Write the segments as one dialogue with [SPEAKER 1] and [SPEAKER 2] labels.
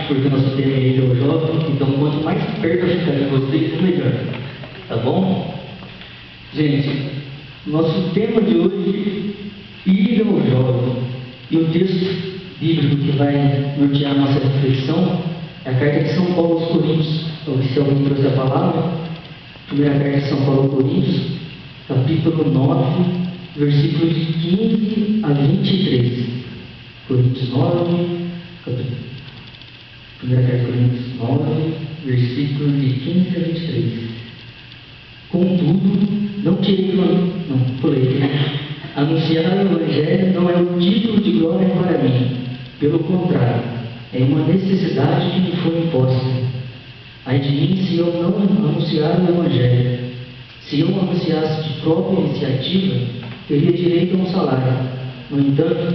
[SPEAKER 1] porque nosso tema é ir ao jovem, então quanto mais perto eu ficar de vocês, melhor. Tá bom? Gente, nosso tema de hoje é ir ao jovem. E o texto bíblico que vai nortear a nossa reflexão é a carta de São Paulo aos Coríntios. Então, se alguém trouxe a palavra, primeira carta de São Paulo aos Coríntios, capítulo 9, versículos de 15 a 23. Coríntios 9, primeira carta de Coríntios 9, versículos de 15 a 23. Contudo, não queria, não, pulei. Anunciar o Evangelho não é um título de glória para mim. Pelo contrário, é uma necessidade que me foi imposta. Ai de mim se eu não anunciar o Evangelho. Se eu anunciasse de própria iniciativa, teria direito a um salário. No entanto,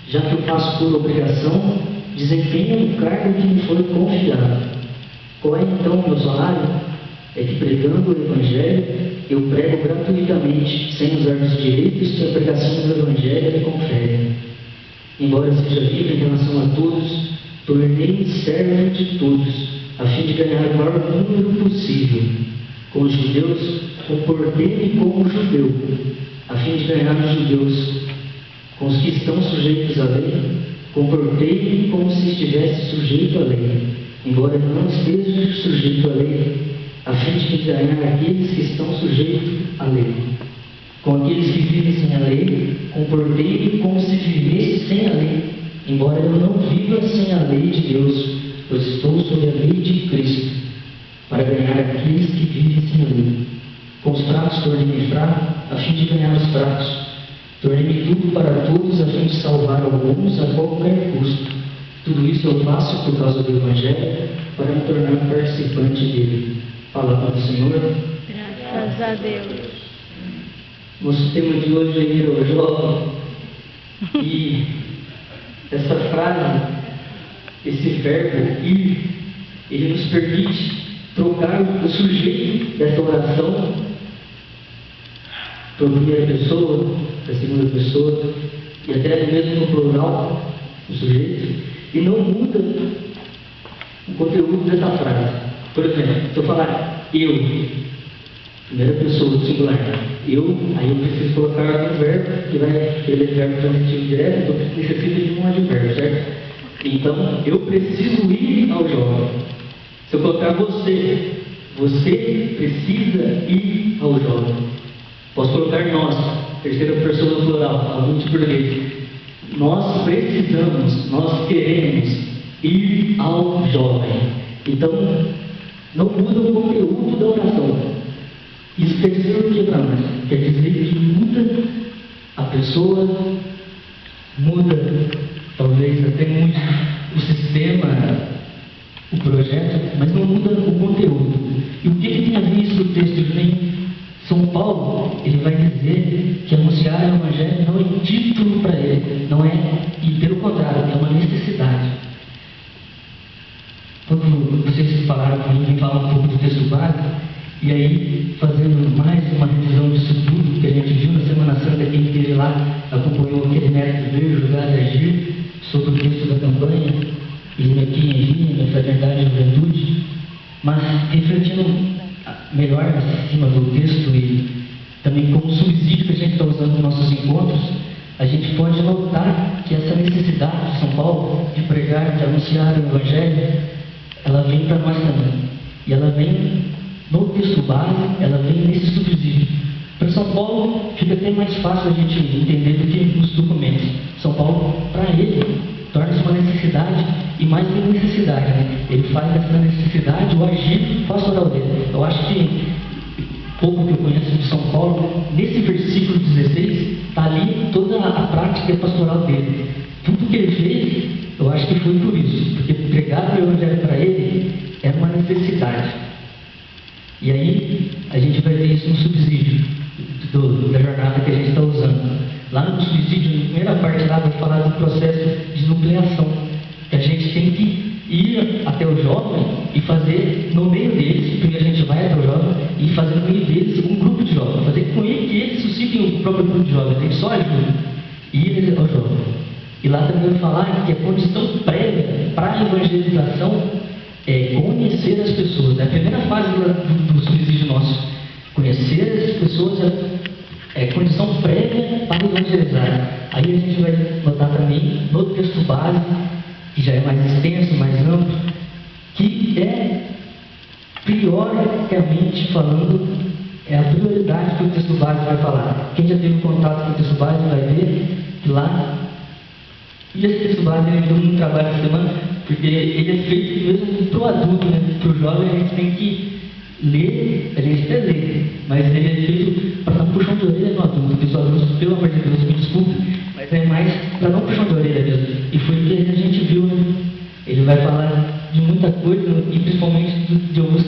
[SPEAKER 1] já que eu faço por obrigação, desempenho um cargo que me foi confiado. Qual é então o meu salário? É que pregando o Evangelho, eu prego gratuitamente, sem usar os direitos que a pregação do Evangelho me confere. Embora seja livre em relação a todos, tornei-me servo de todos, a fim de ganhar o maior número possível. Com os judeus, comportei-me como judeu, a fim de ganhar os judeus. Com os que estão sujeitos à lei, comportei-me como se estivesse sujeito à lei, embora não esteja sujeito à lei, a fim de ganhar aqueles que estão sujeitos à lei. Com aqueles que vivem sem a lei, comportei-me como se vivesse sem a lei, embora eu não viva sem a lei de Deus, pois estou sob a lei de Cristo, para ganhar aqueles que vivem sem a lei. Com os fracos tornei-me fraco, a fim de ganhar os fracos. Tornei-me tudo para todos, a fim de salvar alguns a qualquer custo. Tudo isso eu faço por causa do Evangelho, para me tornar participante dele. Palavra do Senhor.
[SPEAKER 2] Graças a Deus.
[SPEAKER 1] Nosso tema de hoje é ir ao jovem. E essa frase, esse verbo ir, ele nos permite trocar o sujeito dessa oração para a primeira pessoa, para a segunda pessoa, e até mesmo no plural, o sujeito, e não muda o conteúdo dessa frase. Por exemplo, se eu falar eu, primeira pessoa do singular, eu, aí eu preciso colocar um verbo que vai, ele é verbo transitivo direto, então necessita de um advérbio, certo? Então, eu preciso ir ao jovem. Se eu colocar você, você precisa ir ao jovem. Posso colocar nós, terceira pessoa plural, aluno de português. Nós precisamos, nós queremos ir ao jovem. Então, não muda o conteúdo da oração. Isso quer dizer o que para nós? Quer dizer que muda a pessoa, muda talvez até muito o sistema, o projeto, mas não muda o conteúdo. E o que tem a ver isso no texto de São Paulo? Ele vai dizer que anunciar o Evangelho não é título para ele, não é, e pelo contrário, é uma necessidade. Quando vocês falaram comigo, me falaram um pouco do texto básico, e aí, fazendo mais uma revisão disso tudo que a gente viu na Semana Santa, quem esteve lá acompanhou aquele método ver, julgar e agir, sobre o texto da campanha, e aqui em Vinha, na Fraternidade e Juventude, mas refletindo melhor em cima do texto e também como subsídio que a gente está usando nos nossos encontros, a gente pode notar que essa necessidade de São Paulo de pregar, de anunciar o Evangelho, ela vem para nós também. E ela vem no texto base, ela vem nesse subsídio. Para São Paulo, fica até mais fácil a gente entender do que nos documentos. São Paulo, para ele, torna-se uma necessidade, e mais que necessidade, né? Ele faz dessa necessidade o agir pastoral dele. Eu acho que, pouco que eu conheço de São Paulo, nesse versículo 16, está ali toda a prática pastoral dele. Tudo que ele fez, eu acho que foi por isso, porque pregar o Evangelho para ele era uma necessidade. E aí, a gente vai ver isso no subsídio da jornada que a gente está usando. Lá no subsídio, na primeira parte lá, vai falar do processo de nucleação, que a gente tem que ir até o jovem e fazer no meio deles, primeiro a gente vai até o jovem e fazer no meio deles um grupo de jovens, fazer com ele que eles suscitem o próprio grupo de jovens, tem só ajuda, e ir ao jovem. E lá também vai falar que a condição prévia para a evangelização é conhecer as pessoas. É a primeira fase do subsídio nosso. Conhecer as pessoas é condição prévia para evangelizar. Aí a gente vai notar também no texto base, que já é mais extenso, mais amplo, que é, prioricamente falando, é a prioridade que o texto base vai falar. Quem já teve contato com o texto base vai ver que lá, e esse texto base ele deu um trabalho essa semana, porque ele é feito mesmo para o adulto, né? Para o jovem a gente tem que ler, a gente até lê, mas ele é feito para dar um puxão de orelha no adulto, porque os adultos, pelo amor de Deus, me desculpe, mas é mais para dar um puxão de orelha mesmo. E foi o que a gente viu, né? Ele vai falar de muita coisa, e principalmente de alguns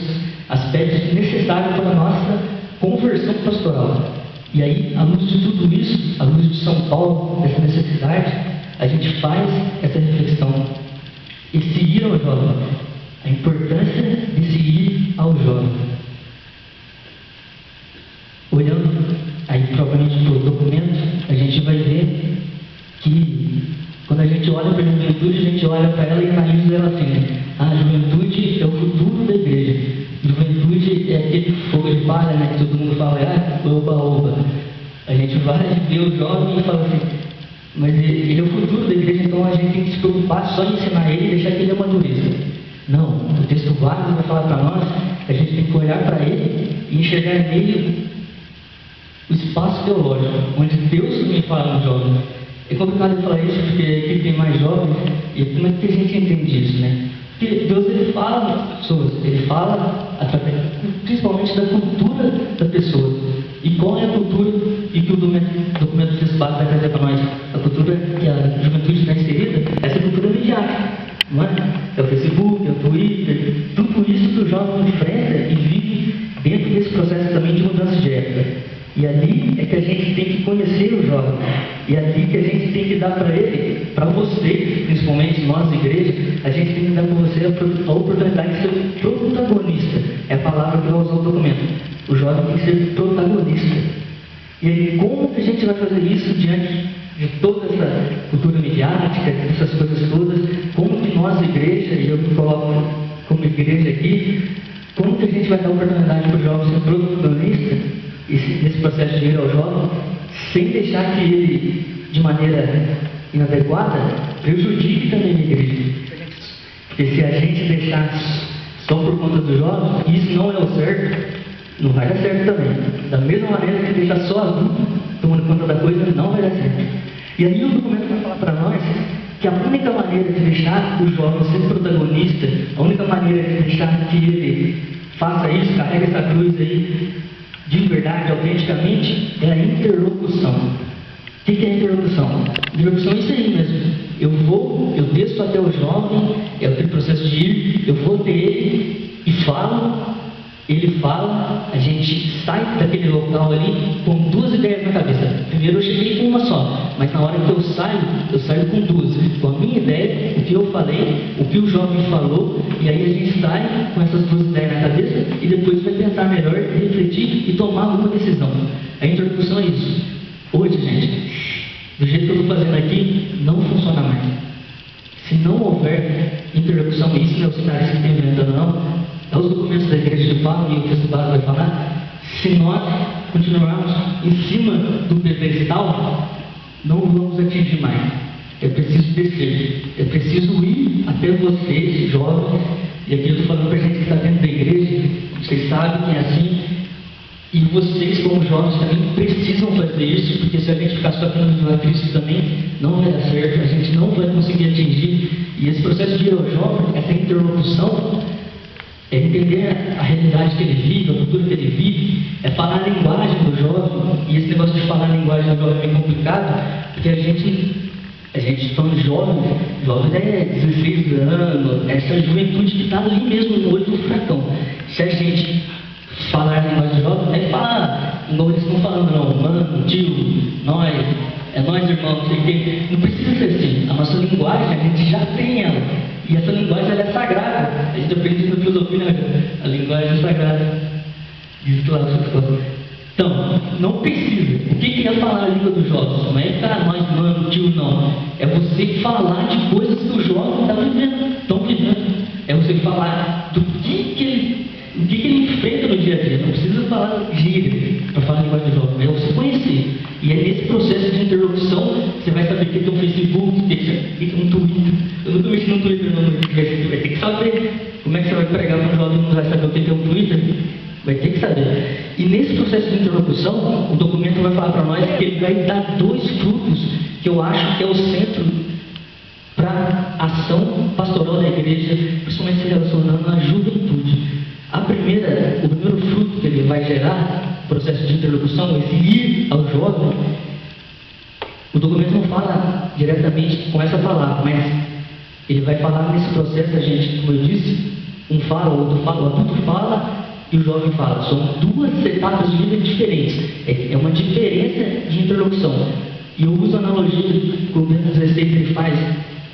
[SPEAKER 1] aspectos necessários para a nossa conversão pastoral. E aí, à luz de tudo isso, à luz de São Paulo, dessa necessidade, a gente faz essa reflexão. Esse ir ao jovem, a importância desse ir ao jovem. Olhando aí propriamente para o documento, a gente vai ver que quando a gente olha para a juventude, a gente olha para ela e analisa ela assim: a juventude é o futuro da igreja. Juventude é aquele fogo de palha, né, que todo mundo fala, oba. A gente vai ver o jovem e fala assim, mas ele é o futuro da igreja, então a gente tem que se preocupar só em ensinar ele e deixar que ele amadureça. Não, o texto básico vai falar para nós que a gente tem que olhar para ele e enxergar nele o espaço teológico, onde Deus também fala no jovem. É complicado falar isso porque aqui tem mais jovens, e como é que a gente entende isso, né? Porque Deus ele fala nas pessoas, ele fala através, principalmente da cultura da pessoa. E qual é a cultura e que o documento do texto básico vai trazer para nós? A cultura que a juventude está inserida, essa cultura midiática, não é? É o Facebook, é o Twitter, tudo isso que o jovem enfrenta e vive dentro desse processo também de mudança de época. E ali é que a gente tem que conhecer o jovem. E ali que a gente tem que dar para ele, para você, principalmente nós, igreja, a gente tem que dar para você a oportunidade de ser protagonista. É a palavra que vai usar o documento. O jovem tem que ser protagonista. E aí, como que a gente vai fazer isso diante de toda essa cultura midiática, dessas coisas todas? Como que nós, igreja, e eu me coloco como igreja aqui, como que a gente vai dar a oportunidade para o jovem ser protagonista? Nesse processo de ir ao jovem, sem deixar que ele, de maneira inadequada, prejudique também a igreja. Porque se a gente deixar só por conta do jovem, isso não é o certo, não vai dar certo também. Da mesma maneira que deixar só adulto tomando conta da coisa, não vai dar certo. E aí o documento vai falar para nós que a única maneira de deixar o jovem ser protagonista, a única maneira de deixar que ele faça isso, carregue essa cruz aí, de verdade, autenticamente, é a interlocução. O que é a interlocução? Interlocução é isso aí mesmo. Eu desço até o jovem, é aquele processo de ir, eu vou até ele e falo, ele fala, a gente sai daquele local ali com duas ideias na cabeça. Primeiro eu cheguei com uma só, mas na hora que eu saio com duas. Com a minha ideia, o que eu falei, o que o jovem falou, e aí a gente sai com essas duas ideias na cabeça e depois vai pensar melhor, refletir e tomar alguma decisão. A interlocução é isso. Hoje, gente, do jeito que eu estou fazendo aqui, não funciona mais. Se não houver interlocução, isso não é o cenário que está inventando, não. É os documentos da igreja que falam e o texto básico vai falar. Se nós continuarmos em cima do pedestal, não vamos atingir mais. É preciso descer. É preciso ir até vocês, jovens. E aqui eu estou falando para a gente que está dentro da igreja. Vocês sabem que é assim. E vocês, como jovens, também precisam fazer isso, porque se a gente ficar só tentando Cristo também, não vai dar certo. A gente não vai conseguir atingir. E esse processo de ir ao jovem, essa interlocução, é entender a realidade que ele vive, a cultura que ele vive, é falar a linguagem do jovem. E esse negócio de falar a linguagem do jovem é bem complicado, porque a gente falando de jovem é 16 anos, essa juventude que está ali mesmo no olho do furacão. Se a gente falar a linguagem do jovem, é falar, igual eles estão falando, não, mano, tio, nós, é nós irmãos, não precisa ser assim. A nossa linguagem, a gente já tem ela. E essa linguagem ela é sagrada. A gente aprende na filosofia, né? A linguagem é sagrada. Diz lá, então, Então, não precisa. O que é falar a língua dos jovens? Não é ficar nós, mano, tio, não. É você falar de coisas que o jovem está vivendo, estão vivendo. É você falar do que ele enfrenta no dia a dia. Não precisa falar gíria para falar a linguagem do jovem. É você conhecer. E é nesse processo de interlocução que você vai saber o que é um Facebook, o que é um Twitter. Eu nunca mexi no Twitter, não. Vai ter que saber. Como é que você vai pregar para um jovem e não vai saber o que é um Twitter? Vai ter que saber. E nesse processo de interlocução, o documento vai falar para nós que ele vai dar 2 frutos que eu acho que é o centro para a ação pastoral da igreja, principalmente se relacionando à juventude. O primeiro fruto que ele vai gerar, processo de interlocução, esse ir ao jovem, o documento não fala diretamente com essa palavra, mas ele vai falar nesse processo, a gente, como eu disse, um fala, o outro fala, o adulto fala e o jovem fala. São 2 etapas de vida diferentes. É uma diferença de interlocução. E eu uso a analogia que o Bento XVI ele faz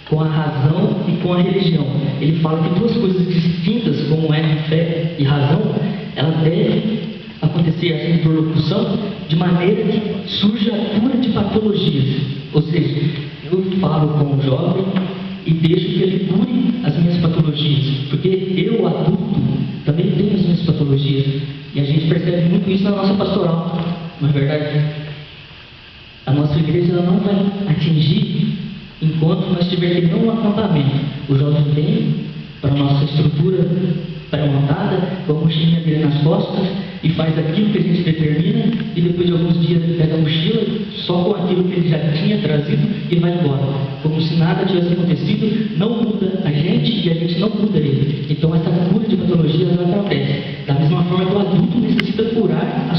[SPEAKER 1] com a razão e com a religião. Ele fala que 2 coisas distintas, como é fé e razão, ela deve acontecer essa interlocução de maneira que surja a cura de patologias. Ou seja, eu falo com o jovem e deixo que ele cure as minhas patologias, porque eu, adulto, também tenho as minhas patologias, e a gente percebe muito isso na nossa pastoral. Não é verdade? A nossa igreja ela não vai atingir enquanto nós tivermos que dar um acampamento. O jovem vem para a nossa estrutura pré-montada, com a mochilinha dele nas costas, e faz aquilo que a gente determina, e depois de alguns dias ele pega a mochila, só com aquilo que ele já tinha trazido, e vai embora. Como se nada tivesse acontecido, não muda a gente e a gente não muda ele. Então essa cura de patologias não acontece. Da mesma forma que o adulto necessita curar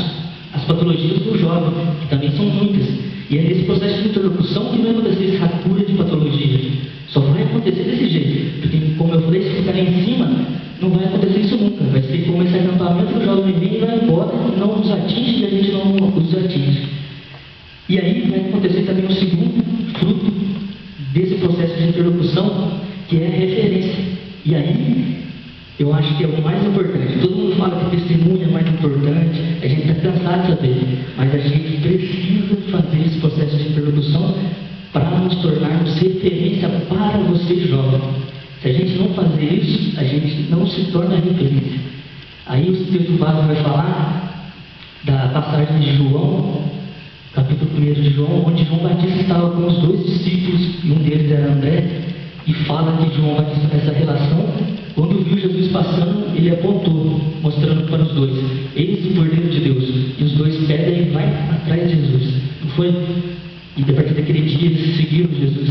[SPEAKER 1] as patologias do jovem, que também são muitas. E é nesse processo de interlocução que vai acontecer essa cura de patologia. Só vai acontecer desse jeito, porque como eu falei, se ficar lá em cima, não vai acontecer isso nunca. Vai ser como esse acampamento, o jovem vem e vai embora, não nos atinge e a gente não os atinge. E aí vai acontecer também o segundo fruto desse processo de interlocução, que é a referência. E aí, eu acho que é o mais importante. Todo mundo fala que testemunho é mais importante, a gente está cansado de saber, mas a gente precisa fazer esse processo de interlocução para nos tornarmos referência para você, jovem. Se a gente não fazer isso, a gente não se torna referência. Aí o texto básico vai falar da passagem de João, capítulo 1 de João, onde João Batista estava com os 2 discípulos, e um deles era André, e fala que João Batista, nessa relação, quando viu Jesus passando, ele apontou, mostrando para os 2, eis o Cordeiro de Deus, e os 2 pegam e vai atrás de Jesus. Não foi? E a partir daquele dia eles seguiram Jesus.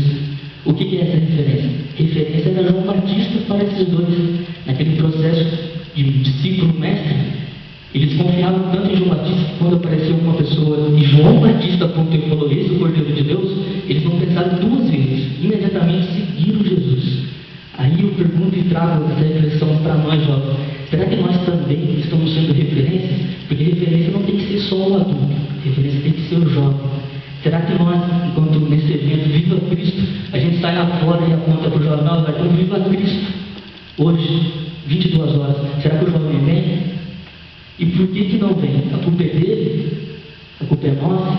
[SPEAKER 1] O que é essa referência? Referência era João Batista para esses 2, naquele processo de discípulo-mestre. Eles confiavam tanto em João Batista que quando apareceu uma pessoa e João Batista apontou e falou, esse é o Cordeiro de Deus, eles não pensaram 2 vezes, imediatamente seguiram Jesus. Aí eu pergunto e trago essa reflexão para nós, jovens. Será que nós também estamos sendo referências? Porque referência não tem que ser só o adulto, referência tem que ser o jovem. Será que nós, enquanto nesse evento Viva Cristo, a gente sai lá fora e aponta para o jornal, vai ter Viva Cristo, hoje, 22 horas, será que o jovem vem? E por que não vem? A culpa é dele? A culpa é nossa?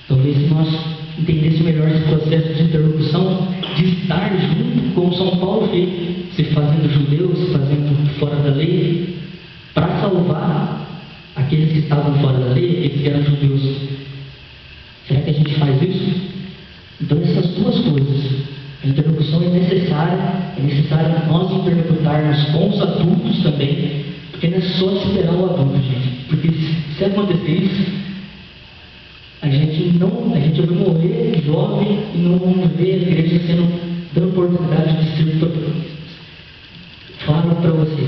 [SPEAKER 1] Talvez se nós entendêssemos melhor esse processo de interlocução, de estar junto, como São Paulo fez, se fazendo judeus, se fazendo fora da lei, para salvar aqueles que estavam fora da lei, aqueles que eram judeus. Será que a gente faz isso? Então essas 2 coisas, a interlocução é necessária nós interlocutarmos com os adultos também, porque não é só esperar o adulto, gente. Porque se acontecer isso, a gente vai morrer jovem e não vamos ver a igreja dando oportunidade de ser protagonistas. Falo para você,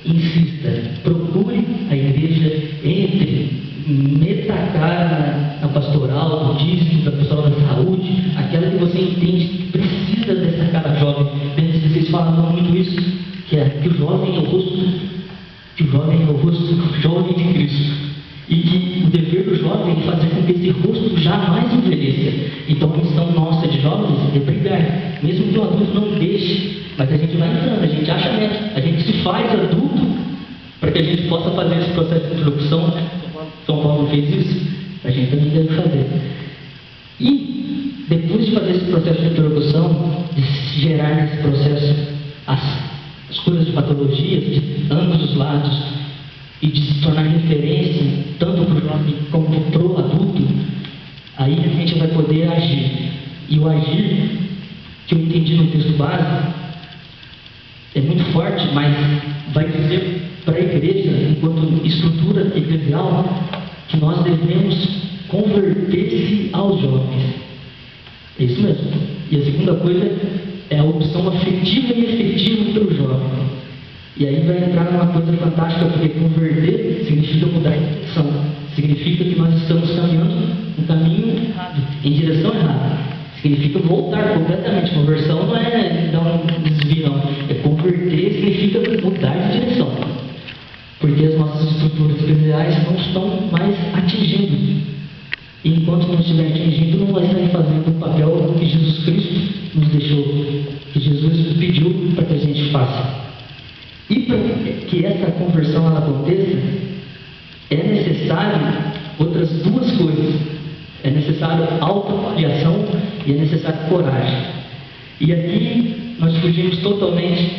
[SPEAKER 1] insista, procure a igreja, entre, meta a cara na pastoral, do dízimo, da pastoral da saúde, aquela que você entende que precisa dessa cara jovem. Vocês falavam muito isso, que o jovem é o rosto jovem de Cristo. E que o dever do jovem é fazer com que esse rosto jamais envelheça. Então a missão nossa de jovens é brigar, mesmo que o adulto não deixe, mas a gente vai entrando, a gente acha meta, a gente se faz adulto para que a gente possa fazer esse processo de interlocução. São fez isso, a gente também deve fazer. E, depois de fazer esse processo de introdução, de gerar nesse processo as curas de patologias de ambos os lados, e de se tornar referência, tanto para o jovem como para o adulto, aí a gente vai poder agir. E o agir, que eu entendi no texto base, é muito forte, mas vai dizer para a igreja, enquanto estrutura eclesial, que nós devemos converter-se aos jovens. É isso mesmo. E a segunda coisa é a opção afetiva e efetiva pelo jovem. E aí vai entrar numa coisa fantástica, porque converter significa mudar de direção. Significa que nós estamos caminhando um caminho errado, em direção errada. Significa voltar completamente. Conversão não é dar um desvio, não. É converter, significa mudar de direção. Porque as nossas estruturas eclesiais não estão mais atingindo. E enquanto não estiver atingindo, não vai estar fazendo o papel que Jesus Cristo nos deixou, que Jesus pediu para que a gente faça. E para que essa conversão ela aconteça, é necessário outras duas coisas. É necessário autoavaliação e é necessário coragem. E aqui nós fugimos totalmente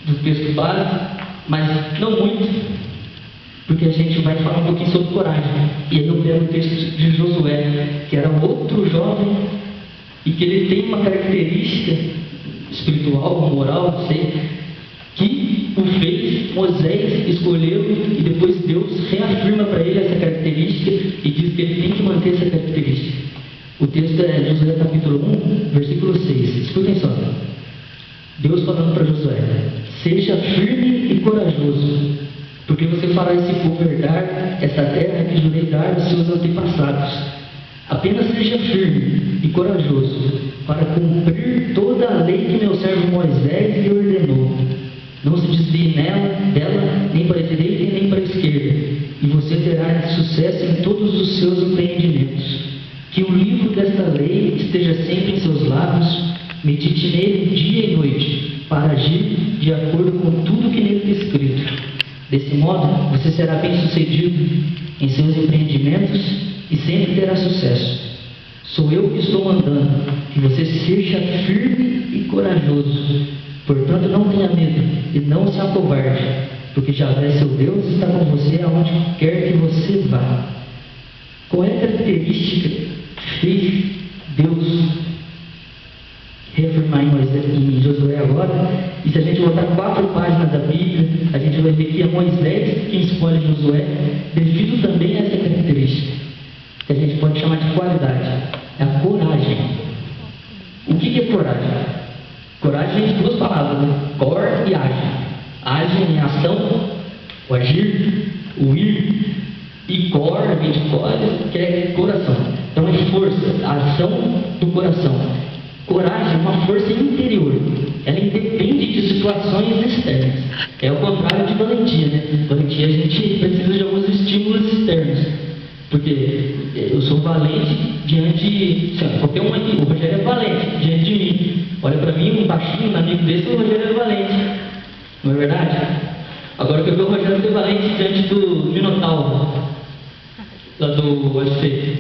[SPEAKER 1] do texto base, mas não muito, porque a gente vai falar um pouquinho sobre coragem. E aí eu pego o texto de Josué, que era outro jovem, e que ele tem uma característica espiritual, moral, não sei, que o fez Moisés escolheu, e depois Deus reafirma para ele essa característica e diz que ele tem que manter essa característica. O texto é Josué capítulo 1, versículo 6. Escutem só. Deus falando para Josué: seja firme e corajoso, porque você fará esse povo herdar essa terra que jurei dar aos seus antepassados. Apenas seja firme e corajoso para cumprir toda a lei que meu servo Moisés lhe ordenou. Não se desvie dela, nem para a direita nem para a esquerda, e você terá sucesso em todos os seus empreendimentos. Que o livro desta lei esteja sempre em seus lábios, medite nele dia e noite, para agir de acordo com tudo que nele está escrito. Desse modo, você será bem sucedido em seus empreendimentos e sempre terá sucesso. Sou eu que estou mandando que você seja firme e corajoso. Portanto, não tenha medo e não se acovarde, porque Javé, seu Deus, está com você aonde quer que você vá. Qual é a característica que fez Deus reafirmar em Josué agora? E se a gente voltar 4 páginas da Bíblia, a gente vai ver que é Moisés quem escolhe Josué, devido também a essa característica, que a gente pode chamar de qualidade, é a coragem. O que é coragem? Coragem vem de 2 palavras, né? Cor e agem. Agem em ação, o agir, o ir, e cor vem de cor, que é coração. Então é força, a ação do coração. Coragem é uma força interior, ela independe de situações externas. É o contrário de valentia, né? Valentia, a gente precisa de alguns estímulos externos, porque eu sou valente diante de qualquer um aqui. O Rogério é valente diante de mim. Olha para mim, um baixinho, um amigo desse, o Rogério é valente, não é verdade? Agora que eu vi o Rogério ser valente diante do Minotauro, lá do UFC.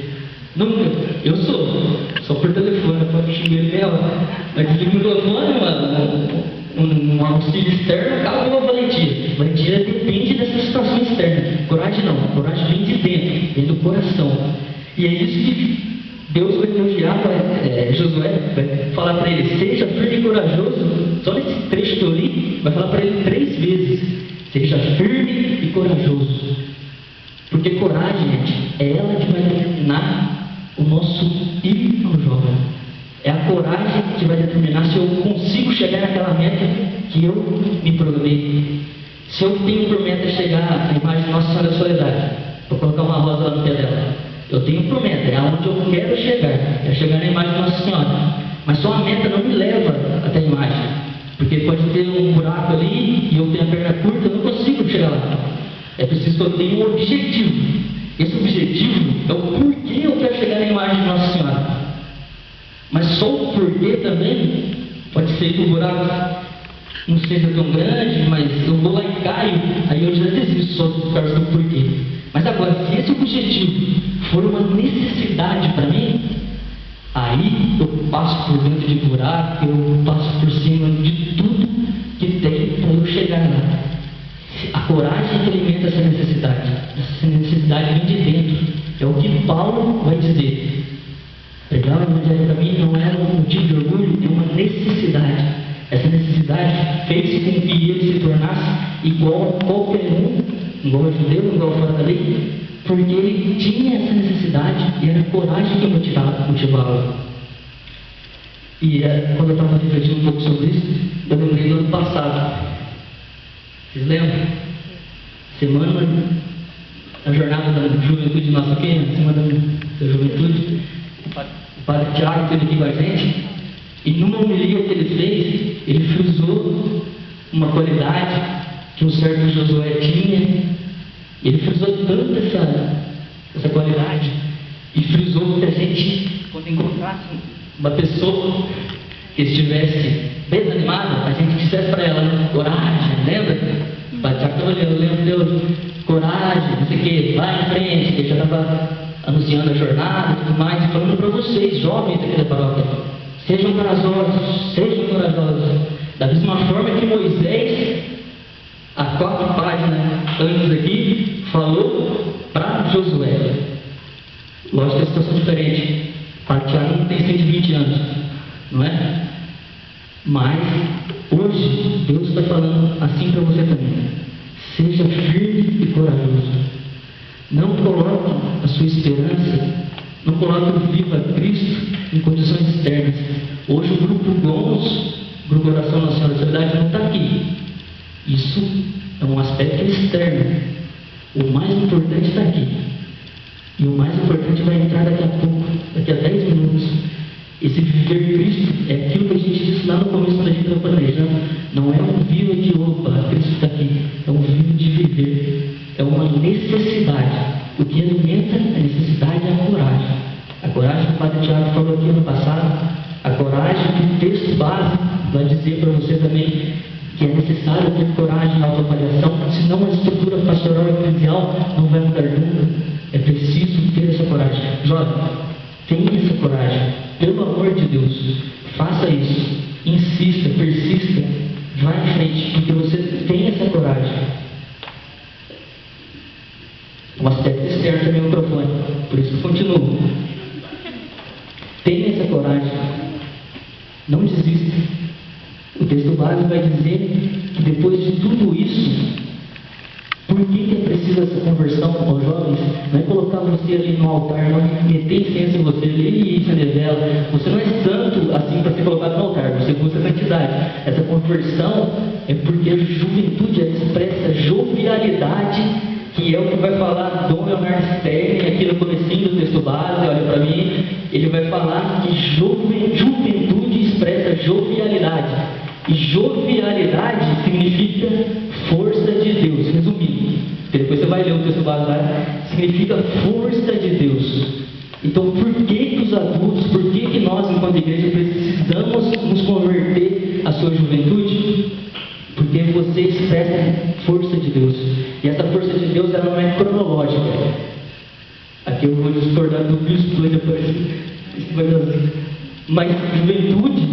[SPEAKER 1] Nunca, eu sou, só por telefone, pode xingar ele meia hora. Mas desliga o microfone, mano, um auxílio externo acaba com a valentia. Valentia depende dessa situação externa. Coragem não, coragem vem de dentro, vem do coração. E é isso que Deus vai elogiar Josué, vai falar para ele: seja firme e corajoso. Só nesse trecho que eu li, vai falar para ele 3 vezes: seja firme e corajoso. Porque coragem, gente, é ela que vai determinar o nosso ir ao jovem. É a coragem que vai determinar se eu consigo chegar naquela meta que eu me programei. Se eu tenho por meta chegar na imagem de Nossa Senhora da Soledade, vou colocar uma rosa lá no pé dela. Eu tenho por meta, é aonde eu quero chegar na imagem de Nossa Senhora. Mas só a meta não me leva até a imagem, porque pode ter um buraco ali e eu tenho a perna curta, eu não consigo chegar lá. É preciso que eu tenha um objetivo. Esse objetivo é o porquê eu quero chegar na imagem de Nossa Senhora. Mas só o porquê também pode ser que o buraco não seja tão grande, mas eu vou lá e caio, aí eu já desisto só por causa do porquê. Mas agora, se esse subjetivo for uma necessidade para mim, aí eu passo por dentro de buraco, eu passo por cima de tudo que tem para eu chegar lá. A coragem que alimenta essa necessidade vem de dentro. É o que Paulo vai dizer. Pregar o evangelho para mim não é um motivo de orgulho, é uma necessidade. Essa necessidade fez com que ele se tornasse igual a qualquer um, igual a judeu, igual fora da lei, porque ele tinha essa necessidade e era a coragem que motivava. E quando eu estava refletindo um pouco sobre isso, eu lembrei do ano passado. Vocês lembram? Semana da jornada da juventude nossa aqui, semana da juventude, o padre Tiago esteve aqui com a gente, e numa homilia que ele fez, ele frisou uma qualidade que um certo Josué tinha. Ele frisou tanto essa qualidade, e frisou que a gente, quando encontrasse uma pessoa que estivesse bem desanimada, a gente dissesse para ela, né? Coragem, lembra? O padre Tiago estava olhando, lembra, Deus, coragem, não sei o que, vai em frente. Ele já estava anunciando a jornada e tudo mais, e falando para vocês, jovens aqui da paróquia, sejam corajosos. Da mesma forma que Moisés, há 4 páginas antes aqui, falou para Josué. Lógico que a situação é diferente. O padre Tiago não tem 120 anos, não é? Mas hoje Deus está falando assim para você também. Seja firme e corajoso. Não coloque a sua esperança, não coloque o Viva Cristo em condições externas. Hoje o grupo GONS, Grupo Oração Nossa Senhora da Soledade, não está aqui. Isso é um aspecto externo. O mais importante está aqui. E o mais importante vai entrar daqui a pouco, daqui a 10 minutos. Esse viver Cristo é aquilo que a gente disse lá no começo, quando a gente estava planejando. Não é um vivo de opa, Cristo está aqui. É um vivo de viver. É uma necessidade. O que alimenta a necessidade é a coragem. A coragem que o Padre Tiago falou aqui ano passado. A coragem que o texto base vai dizer para você também que é necessário ter coragem na autoavaliação, senão a estrutura pastoral eclesial não vai mudar nunca. É preciso ter essa coragem. Jovem, tenha essa coragem. Pelo amor de Deus, faça isso. Insista, persista. Vá em frente, porque você tem essa coragem. Um aspecto externo também é o microfone. Por isso que eu continuo. Tenha essa coragem. Não desista. O texto básico vai dizer que depois de tudo isso, por que é preciso essa conversão aos jovens? Não é colocar você ali no altar, não meter incenso em você, ali e acender vela. Você não é santo assim para ser colocado no altar, você busca santidade. Essa conversão é porque a juventude expressa jovialidade, que é o que vai falar Dom Leonardo Stern aqui no comecinho do texto base, olha para mim, ele vai falar que juventude expressa jovialidade. E jovialidade significa força de Deus, resumindo. Depois você vai ler o texto base lá, significa força de Deus. Então, por que os adultos, por que nós, enquanto igreja, precisamos nos converter à sua juventude? Porque você expressa força de Deus. E essa força de Deus, ela não é cronológica. Aqui eu vou discordar do bispo, mas juventude,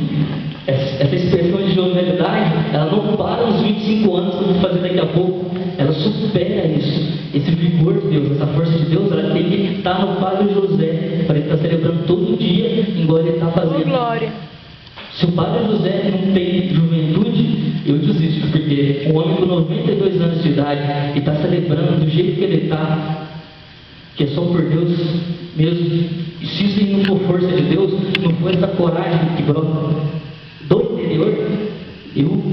[SPEAKER 1] essa expressão de jovialidade, ela não para nos 25 anos que eu vou fazer daqui a pouco. Ela supera isso. Esse vigor de Deus, essa força de Deus, ela tem que estar no Padre José, para ele estar celebrando todo dia, igual ele está fazendo.
[SPEAKER 2] Glória.
[SPEAKER 1] Se o Padre José não tem juventude, eu desisto, porque um homem com 92 anos de idade e está celebrando do jeito que ele está, que é só por Deus mesmo, e se isso não for força de Deus, não for essa coragem que brota do interior, eu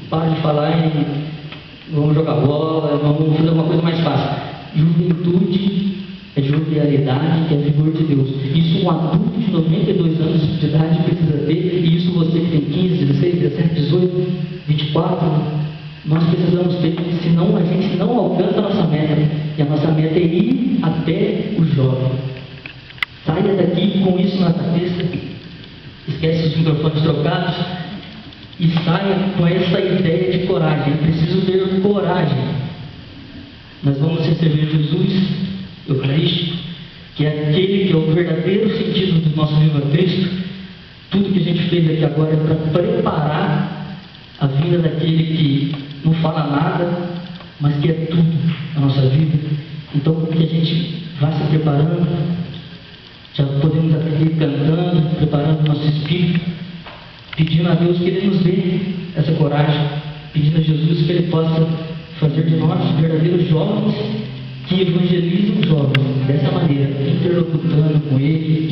[SPEAKER 1] paro de falar e vamos jogar bola, vamos fazer uma coisa mais fácil. Juventude é jovialidade, que é vigor de Deus. Isso um adulto de 92 anos de idade precisa ter, e isso você que tem 15, 16, 17, 18, 24, nós precisamos ter, senão a gente não alcança a nossa meta. E a nossa meta é ir até o jovem. Saia daqui com isso na cabeça, esquece os microfones trocados e saia com essa ideia de coragem. Eu preciso ter coragem. Nós vamos receber Jesus eucarístico, que é aquele que é o verdadeiro sentido do nosso viva Cristo. Tudo que a gente fez aqui agora é para preparar a vinda daquele que não fala nada, mas que é tudo na nossa vida. Então, que a gente vá se preparando, já podemos até ir cantando, preparando o nosso espírito, pedindo a Deus que Ele nos dê essa coragem, pedindo a Jesus que Ele possa fazer de nós verdadeiros jovens que evangelizam os jovens dessa maneira, interlocutando com Ele,